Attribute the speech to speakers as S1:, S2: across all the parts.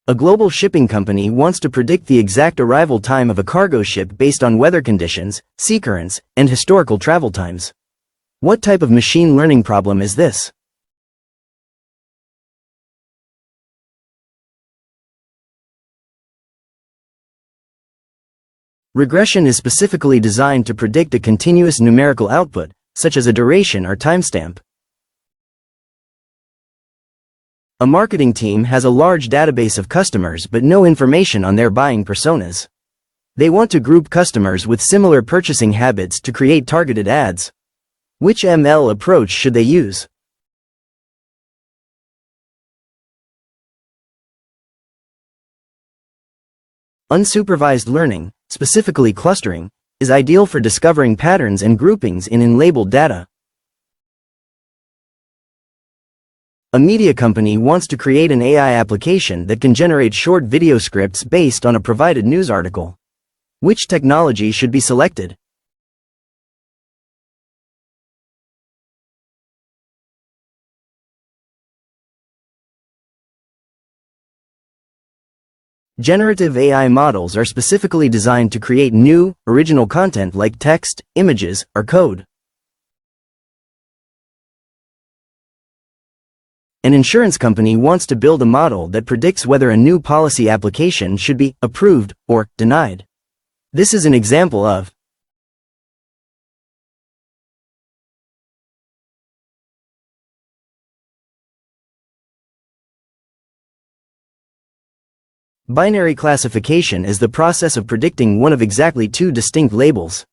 S1: A global shipping company wants to predict the exact arrival time of a cargo ship based on weather conditions, sea currents, and historical travel times. What type of machine learning problem is this? Regression is specifically designed to predict a continuous numerical output, such as a duration or timestamp. A marketing team has a large database of customers but no information on their buying personas. They want to group customers with similar purchasing habits to create targeted ads. Which ML approach should they use? Unsupervised learning, specifically clustering, is ideal for discovering patterns and groupings in unlabeled data. A media company wants to create an AI application that can generate short video scripts based on a provided news article. Which technology should be selected? Generative AI models are specifically designed to create new, original content like text, images, or code. An insurance company wants to build a model that predicts whether a new policy application should be approved or denied. This is an example of binary classification is the process of predicting one of exactly two distinct labels.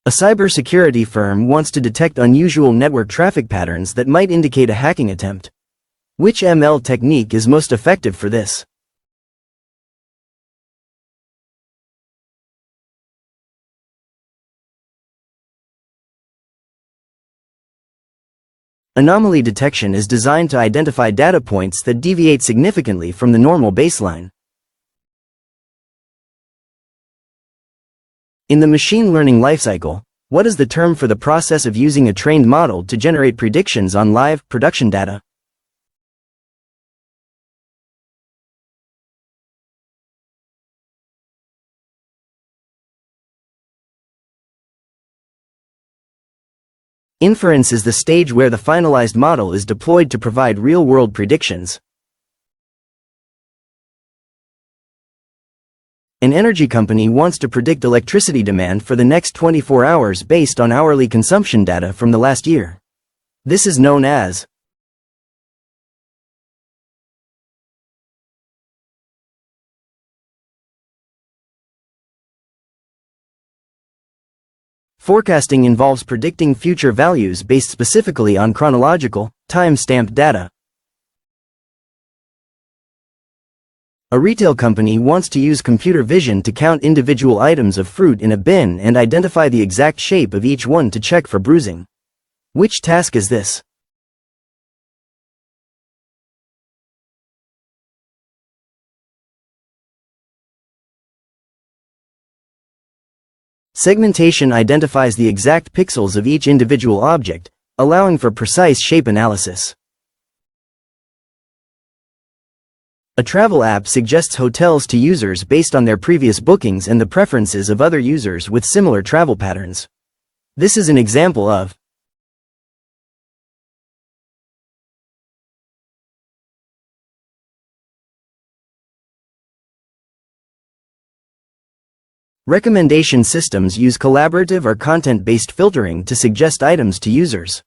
S1: A cybersecurity firm wants to detect unusual network traffic patterns that might indicate a hacking attempt. Which ML technique is most effective for this? Anomaly detection is designed to identify data points that deviate significantly from the normal baseline. In the machine learning lifecycle, what is the term for the process of using a trained model to generate predictions on live, production data? Inference is the stage where the finalized model is deployed to provide real-world predictions. An energy company wants to predict electricity demand for the next 24 hours based on hourly consumption data from the last year. This is known as forecasting. Involves predicting future values based specifically on chronological, time-stamped data. A retail company wants to use computer vision to count individual items of fruit in a bin and identify the exact shape of each one to check for bruising. Which task is this? Segmentation identifies the exact pixels of each individual object, allowing for precise shape analysis. A travel app suggests hotels to users based on their previous bookings and the preferences of other users with similar travel patterns. This is an example of recommendation systems. Use collaborative or content-based filtering to suggest items to users.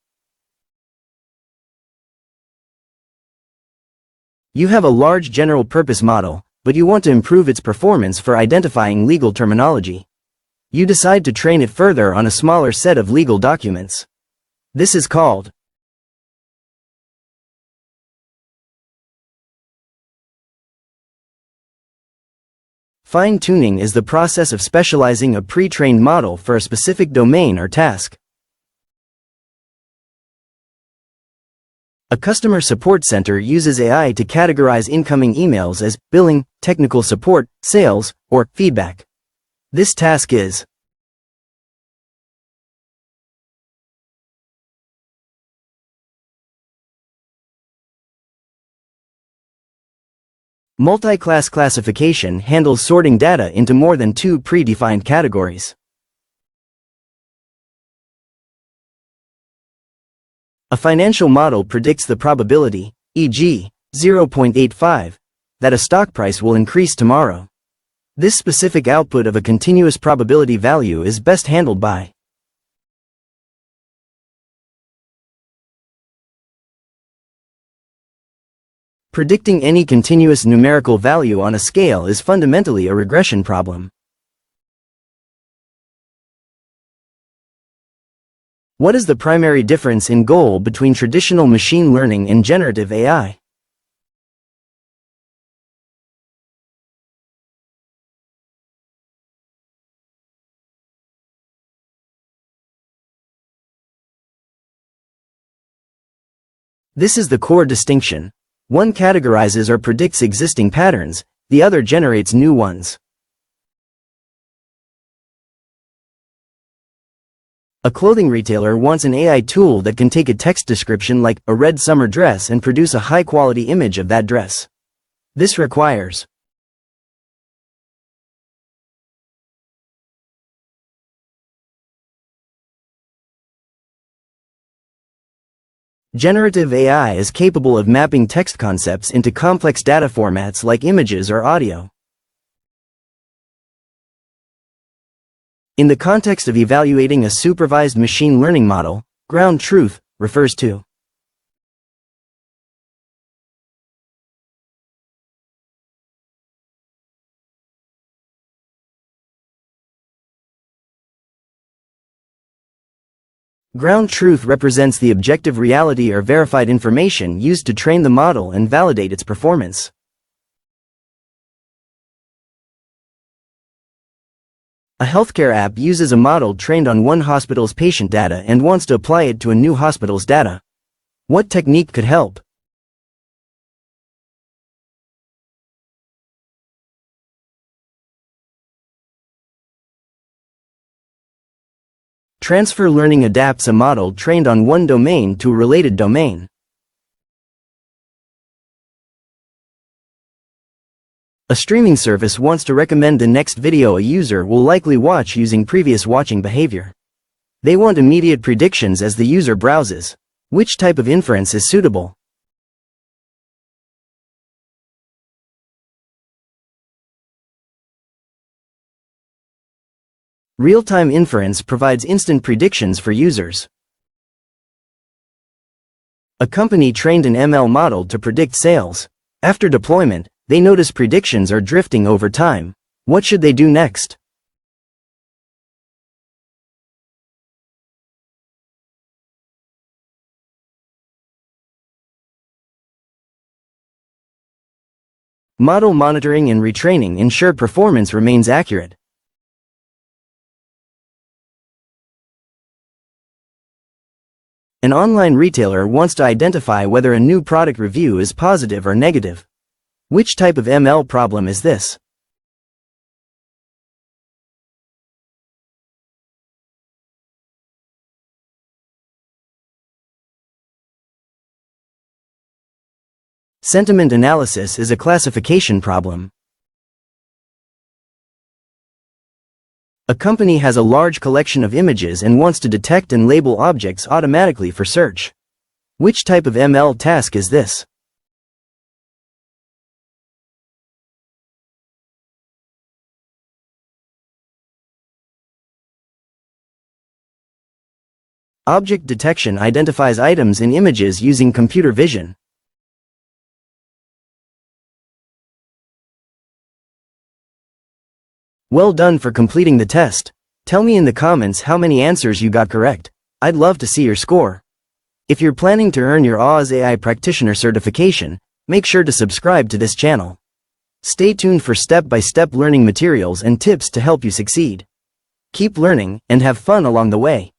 S1: You have a large general-purpose model, but you want to improve its performance for identifying legal terminology. You decide to train it further on a smaller set of legal documents. This is called fine-tuning. Is the process of specializing a pre-trained model for a specific domain or task. A customer support center uses AI to categorize incoming emails as billing, technical support, sales, or feedback. This task is Multi-class classification handles sorting data into more than 2 predefined categories. A financial model predicts the probability, e.g., 0.85, that a stock price will increase tomorrow. This specific output of a continuous probability value is best handled by predicting any continuous numerical value on a scale is fundamentally a regression problem. What is the primary difference in goal between traditional machine learning and generative AI? This is the core distinction. One categorizes or predicts existing patterns, the other generates new ones. A clothing retailer wants an AI tool that can take a text description like a red summer dress and produce a high-quality image of that dress. This requires generative AI is capable of mapping text concepts into complex data formats like images or audio. In the context of evaluating a supervised machine learning model, ground truth refers to ground truth represents the objective reality or verified information used to train the model and validate its performance. A healthcare app uses a model trained on one hospital's patient data and wants to apply it to a new hospital's data. What technique could help? Transfer learning adapts a model trained on one domain to a related domain. A streaming service wants to recommend the next video a user will likely watch using previous watching behavior. They want immediate predictions as the user browses. Which type of inference is suitable? Real-time inference provides instant predictions for users. A company trained an ML model to predict sales. After deployment, they notice predictions are drifting over time. What should they do next? Model monitoring and retraining ensure performance remains accurate. An online retailer wants to identify whether a new product review is positive or negative. Which type of ML problem is this? Sentiment analysis is a classification problem. A company has a large collection of images and wants to detect and label objects automatically for search. Which type of ML task is this? Object detection identifies items in images using computer vision. Well done for completing the test. Tell me in the comments how many answers you got correct. I'd love to see your score. If you're planning to earn your AWS AI Practitioner certification, make sure to subscribe to this channel. Stay tuned for step-by-step learning materials and tips to help you succeed. Keep learning and have fun along the way.